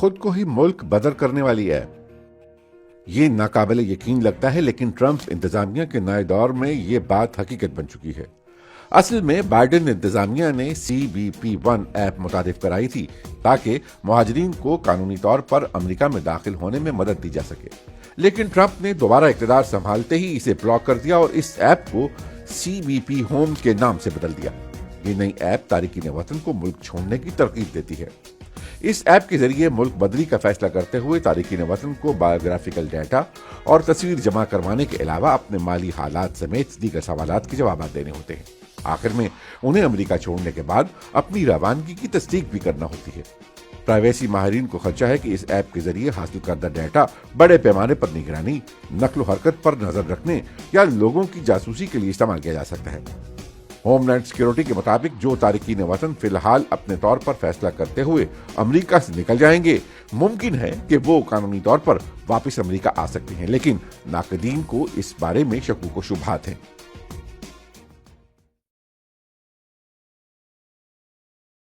خود کو ہی ملک بدر کرنے والی ایپ۔ یہ ناقابل یقین لگتا ہے، لیکن ٹرمپ انتظامیہ کے نئے دور میں یہ بات حقیقت بن چکی ہے۔ اصل میں بائیڈن انتظامیہ نے CBP-1 ایپ متعارف کرائی تھی تاکہ مہاجرین کو قانونی طور پر امریکہ میں داخل ہونے میں مدد دی جا سکے، لیکن ٹرمپ نے دوبارہ اقتدار سنبھالتے ہی اسے بلاک کر دیا اور اس ایپ کو CBP ہوم کے نام سے بدل دیا۔ یہ نئی ایپ تارکین وطن کو ملک چھوڑنے کی ترغیب دیتی ہے۔ اس ایپ کے ذریعے ملک بدری کا فیصلہ کرتے ہوئے تارکین وطن کو بایوگرافیکل ڈیٹا اور تصویر جمع کروانے کے علاوہ اپنے مالی حالات سمیت دیگر سوالات کے جوابات دینے ہوتے ہیں۔ آخر میں انہیں امریکہ چھوڑنے کے بعد اپنی روانگی کی تصدیق بھی کرنا ہوتی ہے۔ پرائیویسی ماہرین کو خدشہ ہے کہ اس ایپ کے ذریعے حاصل کردہ ڈیٹا بڑے پیمانے پر نگرانی، نقل و حرکت پر نظر رکھنے یا لوگوں کی جاسوسی کے لیے استعمال کیا جا سکتا ہے۔ ہوم لینڈ سیکیورٹی کے مطابق جو تارکین وطن فی الحال اپنے طور پر فیصلہ کرتے ہوئے امریکہ سے نکل جائیں گے، ممکن ہے کہ وہ قانونی طور پر واپس امریکہ آ سکتے ہیں، لیکن ناقدین کو اس بارے میں شکوک و شبہات ہیں۔